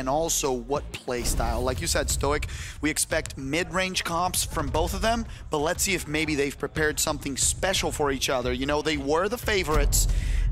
and also what play style. Like you said, Stoic, we expect mid-range comps from both of them, but let's see if maybe they've prepared something special for each other. You know, they were the favorites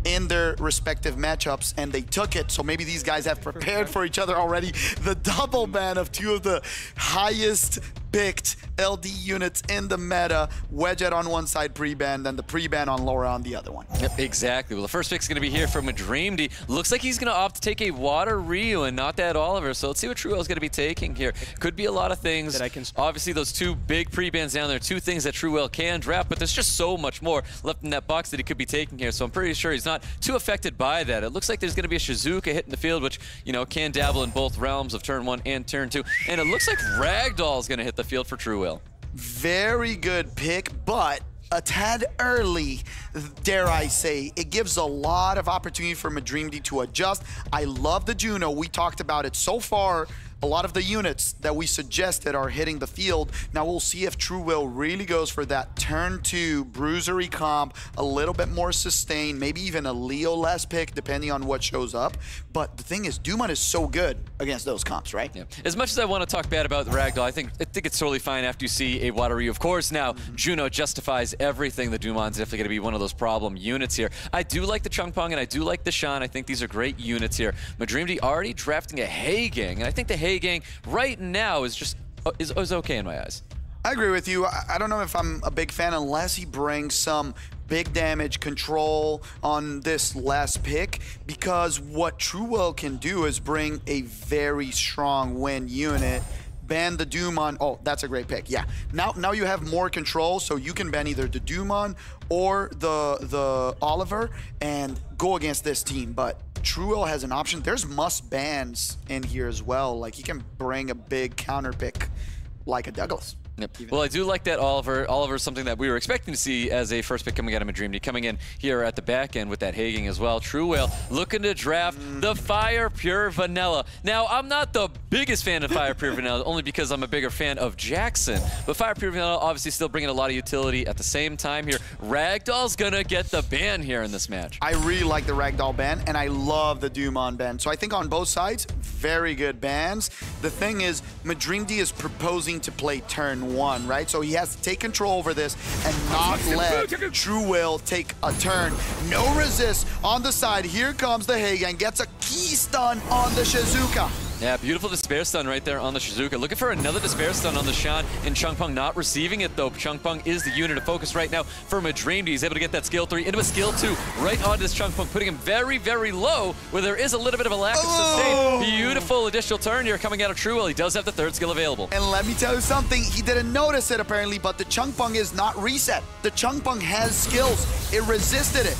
in their respective matchups, and they took it, so maybe these guys have prepared for each other already. The double ban of two of the highest picked LD units in the meta. Wedget on one side pre-ban, then the pre-ban on Laura on the other one. Yep, exactly. Well, the first pick's going to be here from Madreamdy. Looks like he's going to opt to take a Water Ryu and not that Oliver, so let's see what TrueWhale is going to be taking here. Could be a lot of things. Obviously, those two big pre-bans down there, two things that TrueWhale can draft, but there's just so much more left in that box that he could be taking here, so I'm pretty sure he's not too affected by that. It looks like there's going to be a Shizuka hitting the field, which, you know, can dabble in both realms of turn 1 and turn 2, and it looks like Ragdoll is going to hit the field for TrueWhale. Very good pick, but a tad early, dare I say. It gives a lot of opportunity for Madreamdy to adjust. I love the Juno. We talked about it so far. A lot of the units that we suggested are hitting the field. Now we'll see if TrueWhale really goes for that turn 2 bruisery comp, a little bit more sustained, maybe even a Leo-less pick depending on what shows up. But the thing is, Dumont is so good against those comps, right? Yeah. As much as I want to talk bad about the Ragdoll, I think it's totally fine after you see a Water Ryu. Of course, now Juno justifies everything. The Dumont's definitely going to be one of those problem units here. I do like the Chungpong and I do like the Shan. I think these are great units here. Madreamdy already drafting a Hay Gang, and I think the Hay Gang right now is just is okay in my eyes. I agree with you. I don't know if I'm a big fan unless he brings some big damage control on this last pick, because what TrueWhale can do is bring a very strong wind unit, ban the Dumont. Oh, that's a great pick. Yeah. Now you have more control, so you can ban either the Dumont or the Oliver and go against this team. But TrueWhale has an option. There's must bans in here as well. Like, he can bring a big counter pick like a Douglas. Yep. Well, I do like that Oliver. Oliver is something that we were expecting to see as a first pick coming out of Madreamdy, coming in here at the back end with that Hay Gang as well. TrueWhale looking to draft the Fire Pure Vanilla. Now, I'm not the biggest fan of Fire Pure Vanilla, only because I'm a bigger fan of Jackson. But Fire Pure Vanilla obviously still bringing a lot of utility at the same time here. Ragdoll's gonna get the ban here in this match. I really like the Ragdoll ban, and I love the Dumont ban. So I think on both sides, very good bans. The thing is, Madreamdy is proposing to play turn 1, right? So he has to take control over this and not let TrueWhale take a turn. No resist on the side. Here comes the Hay Gang, gets a key stun on the Shizuka. Yeah, beautiful Despair Stun right there on the Shizuka. Looking for another Despair Stun on the Shan, and Chungpong not receiving it though. Chungpong is the unit of focus right now for Madreamdy. He's able to get that skill 3 into a skill 2 right onto this Chungpong, putting him very, very low where there is a little bit of a lack of sustain. Beautiful additional turn here coming out of TrueWhale. He does have the 3rd skill available. And let me tell you something, he didn't notice it apparently, but the Chungpong is not reset. The Chungpong has skills. It resisted it.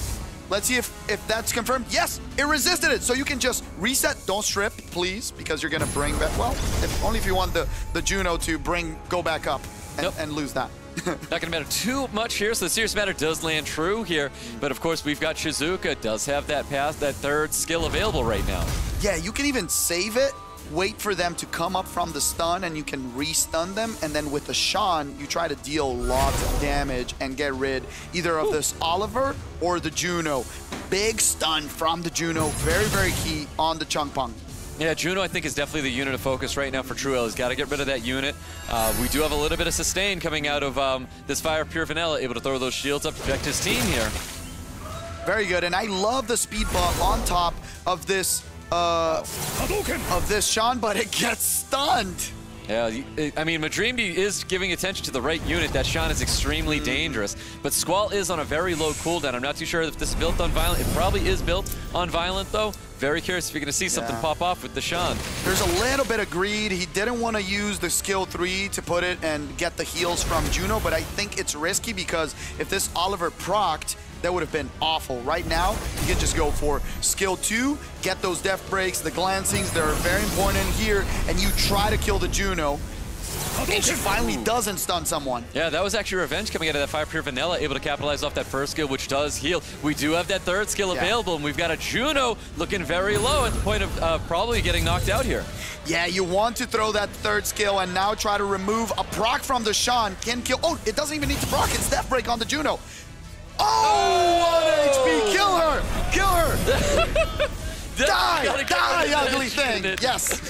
Let's see if that's confirmed. Yes, it resisted it. So you can just reset. Don't strip, please, because you're going to bring back, well, only if you want the Juno to go back up and lose that. Not going to matter too much here, so the serious matter does land true here. But of course, we've got Shizuka, does have that path, that 3rd skill available right now. Yeah, you can even save it, wait for them to come up from the stun, and you can re-stun them. And then with the Shan, you try to deal lots of damage and get rid either of this Oliver or the Juno. Big stun from the Juno, very, very key on the Chungpong. Yeah, Juno, I think, is definitely the unit of focus right now for TrueWhale. He's got to get rid of that unit. We do have a little bit of sustain coming out of this Fire Pure Vanilla, able to throw those shields up to protect his team here. Very good, and I love the speed buff on top of this Shan, but it gets stunned. Yeah, I mean, Madreamdy is giving attention to the right unit. That Shan is extremely dangerous, but Squall is on a very low cooldown. I'm not too sure if this is built on Violent. It probably is built on Violent, though. Very curious if you're going to see something pop off with the Shan. There's a little bit of greed. He didn't want to use the skill 3 to put it and get the heals from Juno, but I think it's risky because if this Oliver procced, that would have been awful. Right now, you can just go for skill 2, get those death breaks, the glancings, they're very important here, and you try to kill the Juno. And she finally doesn't stun someone. Yeah, that was actually revenge coming out of that Fire Pure Vanilla, able to capitalize off that 1st skill, which does heal. We do have that 3rd skill available, and we've got a Juno looking very low at the point of probably getting knocked out here. Yeah, you want to throw that 3rd skill and now try to remove a proc from the Shan. Can kill. Oh, it doesn't even need to proc. It's death break on the Juno. Oh, 1 HP. Kill her. Kill her. Die, ugly thing. Yes.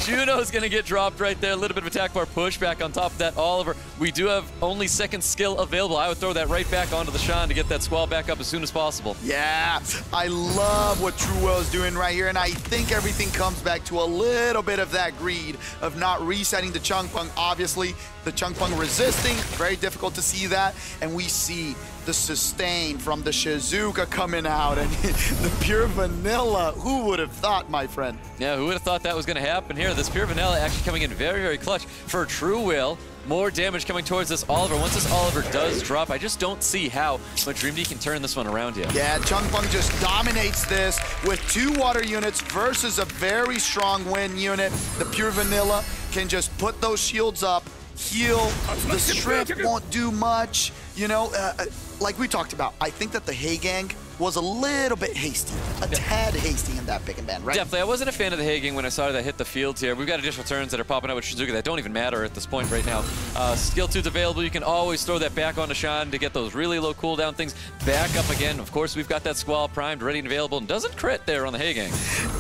Juno's going to get dropped right there. A little bit of attack bar pushback on top of that. Oliver, we do have only second skill available. I would throw that right back onto the Sean to get that squall back up as soon as possible. Yeah, I love what TrueWhale is doing right here, and I think everything comes back to a little bit of that greed of not resetting the Chungpung. Obviously, the Chungpung resisting, very difficult to see that, and we see the sustain from the Shizuka coming out, and the pure vanilla. Who would have thought, my friend? Yeah, who would have thought that was going to happen here? This pure vanilla actually coming in very, very clutch for TrueWhale. More damage coming towards this Oliver. Once this Oliver does drop, I just don't see how Madreamdy can turn this one around yet. Yeah, Chungpung just dominates this with 2 water units versus a very strong wind unit. The pure vanilla can just put those shields up, heal. The strip won't do much. You know, like we talked about, I think that the Hey Gang was a little bit hasty, a tad hasty in that pick and ban, right? Definitely. I wasn't a fan of the Hey Gang when I saw that hit the field here. We've got additional turns that are popping out with Shizuka that don't even matter at this point right now. Skill 2's available. You can always throw that back onto Sean to get those really low cooldown things back up again. Of course, we've got that Squall primed, ready and available, and doesn't crit there on the Hey Gang.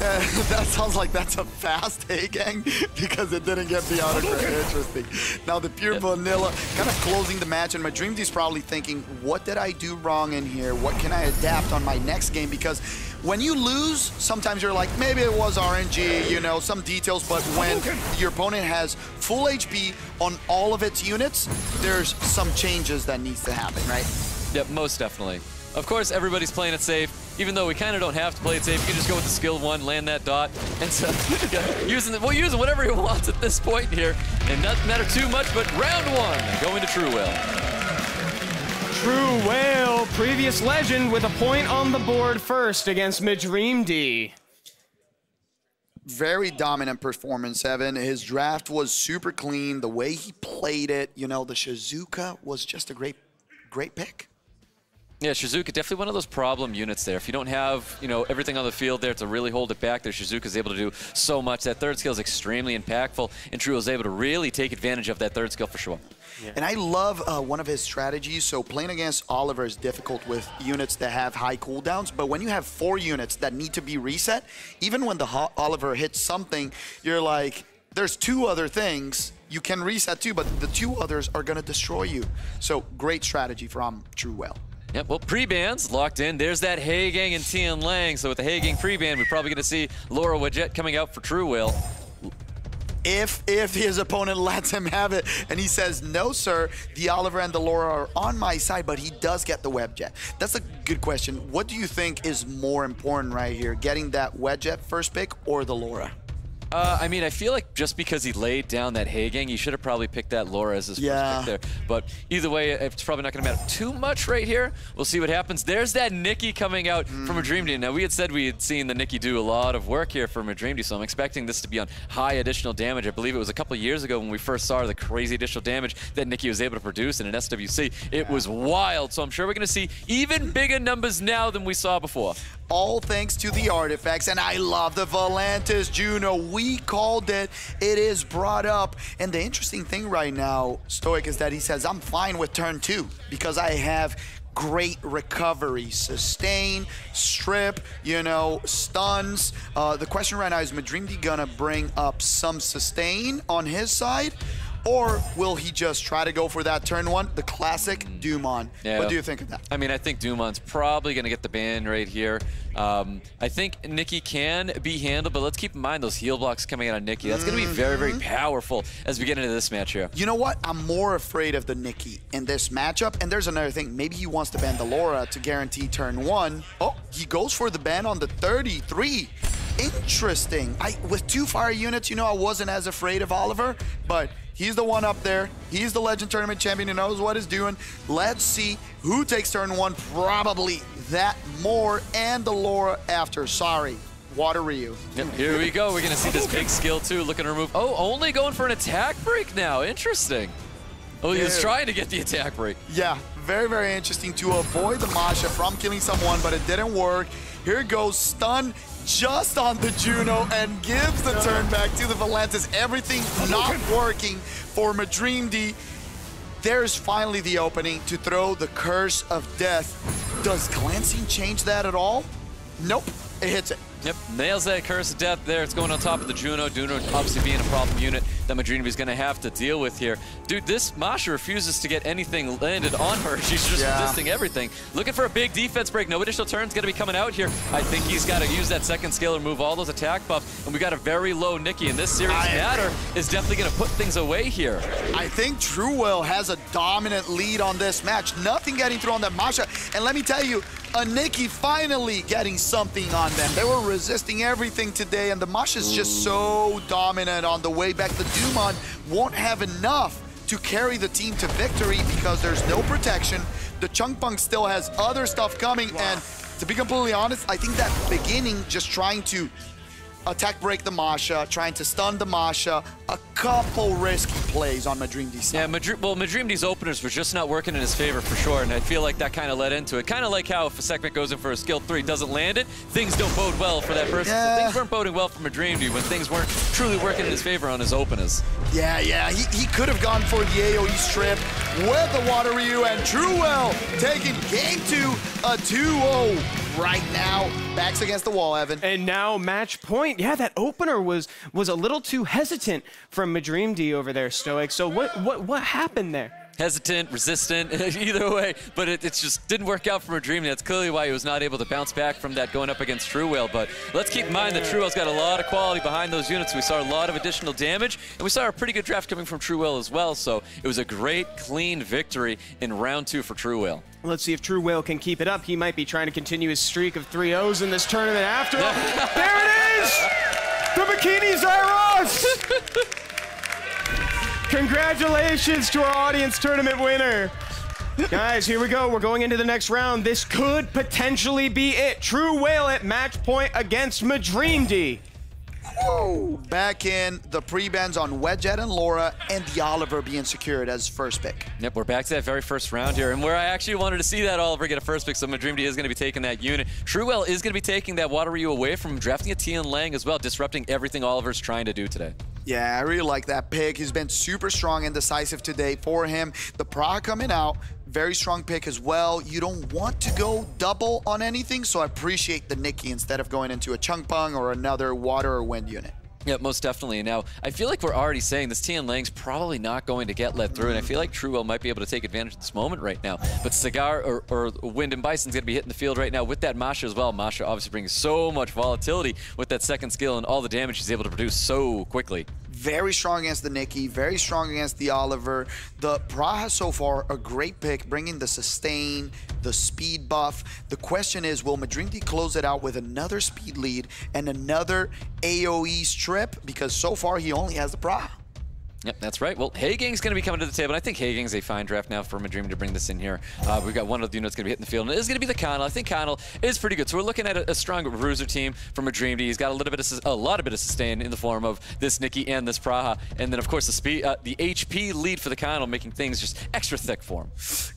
That sounds like that's a fast Hey Gang because it didn't get the auto crit. Interesting. Now the pure vanilla kind of closing the match, and Madreamdy's probably thinking, what did I do wrong in here? What can I adapt on my next game? Because when you lose, sometimes you're like, maybe it was RNG, you know, some details, but when your opponent has full HP on all of its units, there's some changes that needs to happen, right? Yep, most definitely. Of course, everybody's playing it safe. Even though we kind of don't have to play it safe, you can just go with the skill 1, land that dot, and so we'll use whatever he wants at this point here. And doesn't matter too much, but round 1, going to TrueWhale. TrueWhale, previous legend, with a point on the board first against Madreamdy. Very dominant performance, Evan. His draft was super clean. The way he played it, you know, the Shizuka was just a great pick. Yeah, Shizuka, definitely one of those problem units there. If you don't have, you know, everything on the field there to really hold it back there, Shizuka's able to do so much. That third skill is extremely impactful, and TrueWhale's able to really take advantage of that third skill for sure. Yeah. And I love one of his strategies. So playing against Oliver is difficult with units that have high cooldowns, but when you have 4 units that need to be reset, even when the Oliver hits something, you're like, there's 2 other things you can reset too, but the 2 others are going to destroy you. So great strategy from TrueWhale. Yep, well, pre-bans locked in. There's that Hey Gang and Tian Lang. So with the Hey Gang pre-ban, we're probably going to see Laura Wadjet coming out for TrueWhale. If his opponent lets him have it and he says, no, sir, the Oliver and the Laura are on my side, but he does get the Webjet. That's a good question. What do you think is more important right here, getting that Webjet first pick or the Laura? I mean, I feel like just because he laid down that Hey Gang, he should have probably picked that Laura as his first pick there. But either way, it's probably not going to matter too much right here. We'll see what happens. There's that Nikki coming out from Madreamdy. Now, we had said we had seen the Nikki do a lot of work here for Madreamdy, so I'm expecting this to be on high additional damage. I believe it was a couple years ago when we first saw the crazy additional damage that Nikki was able to produce in an SWC. It was wild, so I'm sure we're going to see even bigger numbers now than we saw before. All thanks to the artifacts, and I love the Volantis Juno. We called it. It is brought up. And the interesting thing right now, Stoic, is that he says, I'm fine with turn 2 because I have great recovery, sustain, strip, you know, stuns. The question right now is Madreamdy gonna bring up some sustain on his side? Or will he just try to go for that turn 1, the classic Dumon? Yeah. What do you think of that? I mean, I think Dumon's probably going to get the ban right here. I think Nikki can be handled, but let's keep in mind those heal blocks coming out of Nikki. That's going to be very, very powerful as we get into this match here. You know what? I'm more afraid of the Nikki in this matchup. And there's another thing. Maybe he wants to ban the Laura to guarantee turn 1. Oh, he goes for the ban on the 33. Interesting. With 2 fire units, you know, I wasn't as afraid of Oliver, but he's the one up there. He's the Legend Tournament champion. He knows what he's doing. Let's see who takes turn 1. Probably that Moore and the Laura after. Sorry, Water Ryu. Yep, here we go. We're going to see this big skill too. Looking to remove. Oh, only going for an attack break now. Interesting. Oh, he was trying to get the attack break. Yeah, very, very interesting to avoid the Masha from killing someone, but it didn't work. Here goes stun just on the Juno and gives the turn back to the Volantis. Everything not working for Madreamdy. There's finally the opening to throw the Curse of Death. Does glancing change that at all? Nope, it hits it. Yep, nails that Curse of Death there. It's going on top of the Juno. Juno obviously being a problem unit that Madreamdy is going to have to deal with here. Dude, this Masha refuses to get anything landed on her. She's just resisting everything. Looking for a big defense break. No additional turns going to be coming out here. I think he's got to use that second skill and remove all those attack buffs. And we got a very low Nikki, and this series matter is definitely going to put things away here. I think TrueWhale has a dominant lead on this match. Nothing getting through on that Masha. And let me tell you, a Nikki finally getting something on them. They were resisting everything today, and the Masha's just so dominant on the way back. The Dumon won't have enough to carry the team to victory because there's no protection. The Chunkpunk still has other stuff coming, and to be completely honest, I think that beginning just trying to attack break the Masha, trying to stun the Masha, a couple risky plays on Madreamdy's side. Yeah, Madreamdy's openers were just not working in his favor for sure, and I feel like that kind of led into it. Kind of like how if a segment goes in for a skill 3, doesn't land it, things don't bode well for that person. So things weren't boding well for Madreamdy when things weren't truly working in his favor on his openers. Yeah, he could have gone for the AoE strip with the Water Ryu, and TrueWhale taking game 2, a 2-0 right now. Backs against the wall, Evan. And now match point. Yeah, that opener was a little too hesitant from Madreamdy over there, Stoic. So what happened there? Hesitant, resistant, either way, but it just didn't work out for Madreamdy. That's clearly why he was not able to bounce back from that going up against TrueWhale. But let's keep in mind that TrueWhale's got a lot of quality behind those units. We saw a lot of additional damage, and we saw a pretty good draft coming from TrueWhale as well. So it was a great, clean victory in round 2 for TrueWhale. Let's see if TrueWhale can keep it up. He might be trying to continue his streak of 3-0s in this tournament after all. There it is! The Bikini Zyros! Congratulations to our audience tournament winner. Guys, here we go. We're going into the next round. This could potentially be it. TrueWhale at match point against Madreamdy. Whoa. Back in the pre-bans on Wedget and Laura, and the Oliver being secured as first pick. Yep, we're back to that very first round here, and where I actually wanted to see that Oliver get a first pick, so Madreamdy is going to be taking that unit. TrueWhale is going to be taking that Water Ryu away from him, drafting a Tian Lang as well, disrupting everything Oliver's trying to do today. Yeah, I really like that pick. He's been super strong and decisive today for him. The Praha coming out, very strong pick as well. You don't want to go double on anything, so I appreciate the Nikki instead of going into a Chunkpung or another water or wind unit. Yeah, most definitely. Now, I feel like we're already saying this Tian Lang's probably not going to get let through, and I feel like TrueWhale might be able to take advantage of this moment right now. But Cigar or Wind and Bison's going to be hitting the field right now with that Masha as well. Masha obviously brings so much volatility with that second skill and all the damage she's able to produce so quickly. Very strong against the Nikki, very strong against the Oliver. The Praha so far, a great pick, bringing the sustain, the speed buff. The question is, will Madreamdy close it out with another speed lead and another AoE strip? Because so far, he only has the Praha. Yep, that's right. Well, Haegang's going to be coming to the table. I think Haegang's a fine draft now for Madreamdy to bring this in here. We've got one of the units going to be hitting the field, and it is going to be the Connell. I think Connell is pretty good. So we're looking at a strong bruiser team for Madreamdy. He's got a lot of sustain in the form of this Nikki and this Praha, and then of course the speed, the HP lead for the Connell, making things just extra thick for him.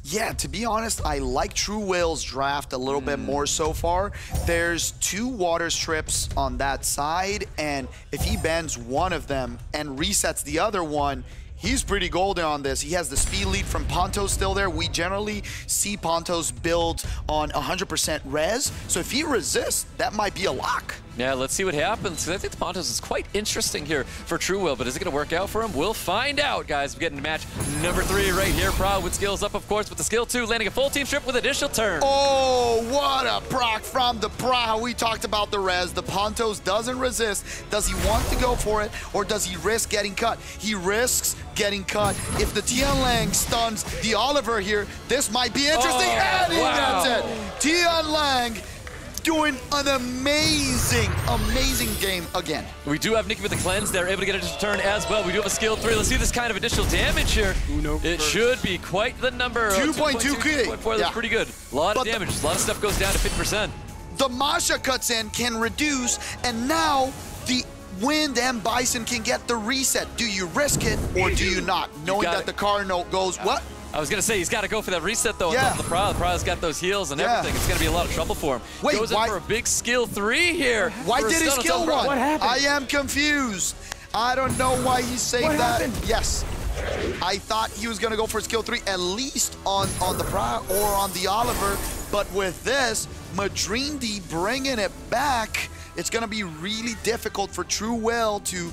Yeah, to be honest, I like TrueWhale's draft a little bit more so far. There's 2 water strips on that side, and if he bans one of them and resets the other one, he's pretty golden on this. He has the speed lead from Pontos still there. We generally see Pontos build on 100% res, so if he resists, that might be a lock. Yeah, let's see what happens. I think the Pontos is quite interesting here for TrueWhale, but is it going to work out for him? We'll find out, guys. We're getting to match number 3 right here. Praha with skills up, of course, with the skill 2, landing a full team strip with additional turn. Oh, what a proc from the Praha. We talked about the res. The Pontos doesn't resist. Does he want to go for it, or does he risk getting cut? He risks getting cut. If the Tian Lang stuns the Oliver here, this might be interesting. And he gets it. Tian Lang doing an amazing game again. We do have Nikki with the cleanse. They're able to get a turn as well. We do have a skill 3. Let's see this kind of additional damage here. It should be quite the number. 2.2K. 2.4, that's pretty good. A lot of damage. A lot of stuff goes down to 50%. The Masha cuts in, can reduce, and now the Wind and Bison can get the reset. Do you risk it or do you not? Knowing that the car note goes, what? I was going to say, he's got to go for that reset, though, on top of the Praha. The Praha's got those heals and everything. It's going to be a lot of trouble for him. Wait, goes in for a big skill 3 here. Why did he skill 1? What happened? I am confused. I don't know why he saved that. Happened? Yes. I thought he was going to go for skill 3, at least on the Praha or on the Oliver. But with this, Madreamdy bringing it back. it's going to be really difficult for TrueWhale to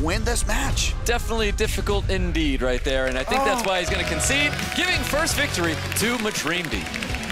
win this match. Definitely difficult indeed right there, and I think that's why he's going to concede, giving first victory to Madreamdy.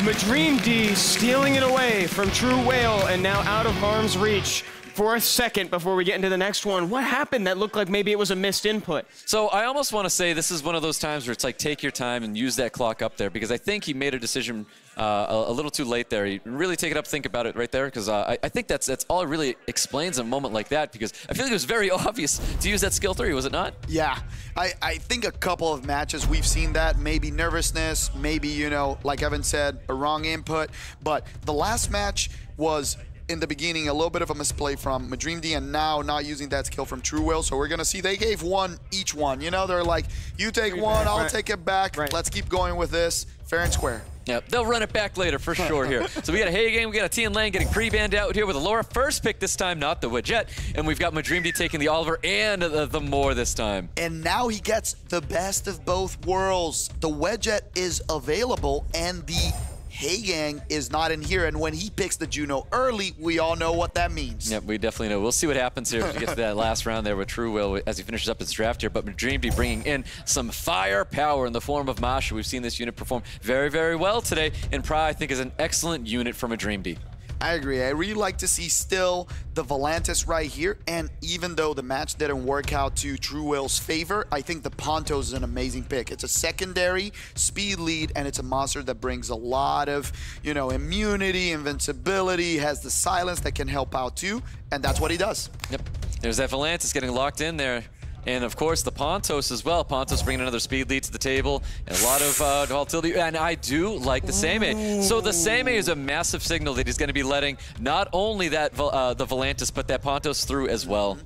Madreamdy stealing it away from TrueWhale and now out of harm's reach. For a second before we get into the next one, what happened that looked like maybe it was a missed input? So I almost want to say this is one of those times where it's like take your time and use that clock up there, because I think he made a decision a little too late there. He really take it up, think about it right there, because I think that's all it really explains a moment like that, because I feel like it was very obvious to use that skill 3, was it not? Yeah, I think a couple of matches we've seen that, maybe nervousness, maybe, you know, like Evan said, a wrong input, but the last match was in the beginning a little bit of a misplay from Madreamdy, and now not using that skill from TrueWhale. So we're gonna see they gave one each one. You know, they're like, you take one, I'll take it back. Let's keep going with this, fair and square. Yeah, they'll run it back later for sure here. So we got a Hagen, we got a Tian Lang getting pre-banned out here with a Laura first pick this time, not the Widget. And we've got Madreamdy taking the Oliver and the Moore this time. And now he gets the best of both worlds. The Widget is available and the Hagen is not in here, and when he picks the Juno early, we all know what that means. Yep, we definitely know. We'll see what happens here as we get to that last round there with TrueWhale as he finishes up his draft here, but Madreamdy bringing in some firepower in the form of Masha. We've seen this unit perform very, very well today, and Pra, I think, is an excellent unit for Madreamdy. I agree. I really like to see still the Volantis right here, and even though the match didn't work out to TrueWhale's favor, I think the Pontos is an amazing pick. It's a secondary speed lead, and it's a monster that brings a lot of, you know, immunity, invincibility, has the silence that can help out too, and that's what he does. Yep. There's that Volantis getting locked in there. And of course the Pontos as well. Pontos bringing another speed lead to the table, and a lot of volatility. And I do like the Seimei. So the Seimei is a massive signal that he's going to be letting not only that the Volantis, but that Pontos through as well.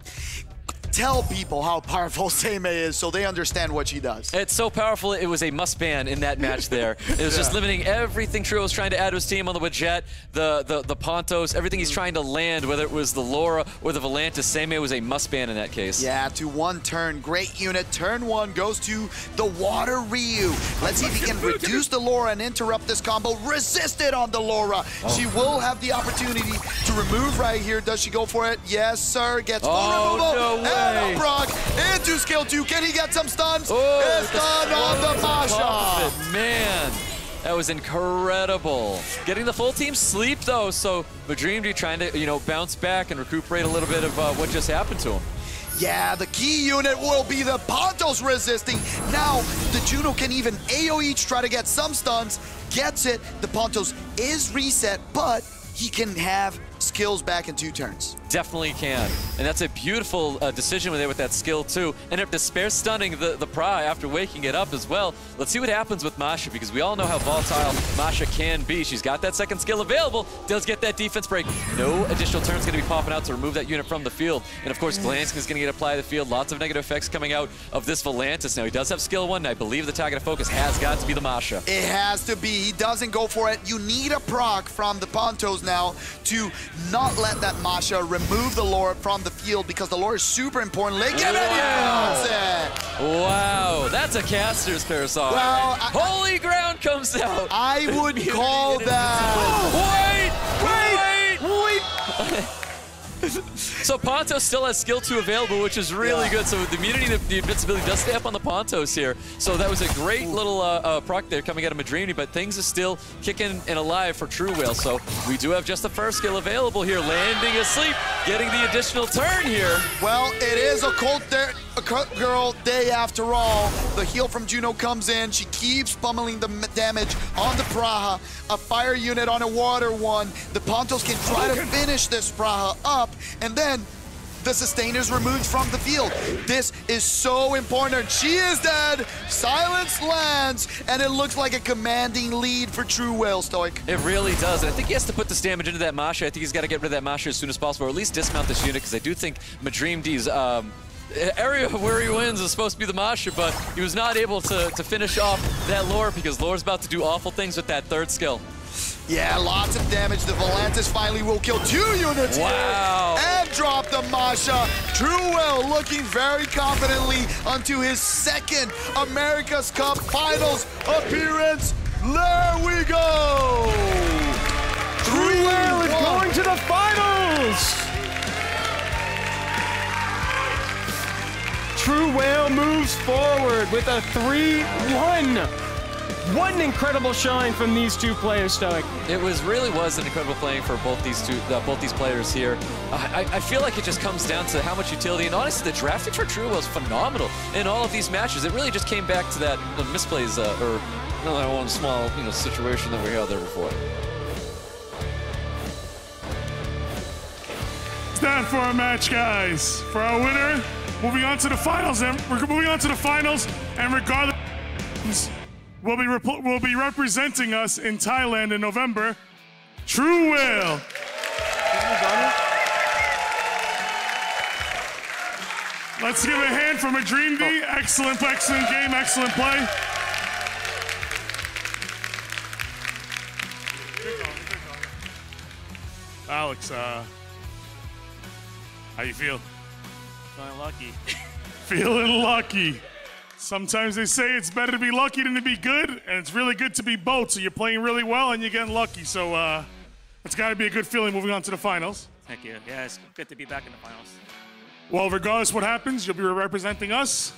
Tell people how powerful Seimei is so they understand what she does. It's so powerful, it was a must-ban in that match there. It was just limiting everything TrueWhale was trying to add to his team on the Widget, the Pontos, everything he's trying to land, whether it was the Laura or the Volantis. Seimei was a must-ban in that case. Yeah, to one turn. Great unit. Turn one goes to the Water Ryu. Let's see if he can reduce the Laura and interrupt this combo. Resist it on the Laura. She will have the opportunity to remove right here. Does she go for it? Yes, sir. Gets vulnerable. No way. And a proc into skill 2. Can he get some stuns? It's done on the Masha. Man, that was incredible. Getting the full team sleep though, so Madreamdy trying to, you know, bounce back and recuperate a little bit of what just happened to him. Yeah, the key unit will be the Pontos resisting. Now, the Juno can even AoE each, try to get some stuns. Gets it. The Pontos is reset, but he can have skills back in 2 turns. Definitely can. And that's a beautiful decision there with that skill too. And if despair stunning the Pry after waking it up as well. Let's see what happens with Masha, because we all know how volatile Masha can be. She's got that second skill available, does get that defense break. No additional turns going to be popping out to remove that unit from the field. And of course, Glanskin is going to get applied to the field. Lots of negative effects coming out of this Volantis. Now, he does have skill 1, and I believe the target of focus has got to be the Masha. It has to be. He doesn't go for it. You need a proc from the Pontos now to not let that Masha remove the Lord from the field, because the Lord is super important. Wow, that's a caster's parasol. Well, Holy ground comes out. I would call that. Wait. So Pontos still has skill 2 available, which is really good. So the immunity, the invincibility does stay up on the Pontos here. So that was a great little proc there coming out of Madreamdy, but things are still kicking and alive for TrueWhale. So we do have just the first skill available here, landing asleep, getting the additional turn here. Well, it is a cult girl day after all. The heal from Juno comes in. She keeps pummeling the damage on the Praha. A fire unit on a water one. The Pontos can try to finish this Praha up, and then the Sustainer's removed from the field. This is so important. She is dead. Silence lands, and it looks like a commanding lead for TrueWhale, Stoic. It really does. And I think he has to put this damage into that Masha. I think he's got to get rid of that Masha as soon as possible, or at least dismount this unit, because I do think Madreamdy's area where he wins is supposed to be the Masha, but he was not able to finish off that Lore, because Lore's about to do awful things with that 3rd skill. Yeah, lots of damage. The Volantis finally will kill 2 units here and drop the Masha. TrueWhale looking very confidently onto his 2nd America's Cup Finals appearance. There we go. TrueWhale is going to the finals. finals. TrueWhale moves forward with a 3-1. What an incredible showing from these two players, Stoic. It really was an incredible playing for both these players here. I feel like it just comes down to how much utility, and honestly, the drafting for TrueWhale was phenomenal in all of these matches. It really just came back to that misplays or that one small situation that we had there before. It's time for our match, guys. For our winner, moving on to the finals, and we're moving on to the finals, and regardless. Will be representing us in Thailand in November, TrueWhale. Let's give a hand for Madreamdy. Excellent game, excellent play. Alex, how you feel? Feeling lucky. Feeling lucky. Sometimes they say it's better to be lucky than to be good, and it's really good to be both. So you're playing really well and you're getting lucky. So it's got to be a good feeling moving on to the finals. Thank you. Yeah, it's good to be back in the finals. Well, regardless what happens, you'll be representing us.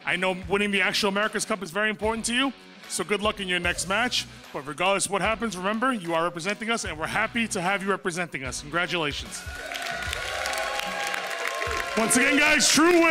I know winning the actual America's Cup is very important to you, so good luck in your next match. But regardless what happens, remember, you are representing us, and we're happy to have you representing us. Congratulations. Once again, guys, TrueWhale.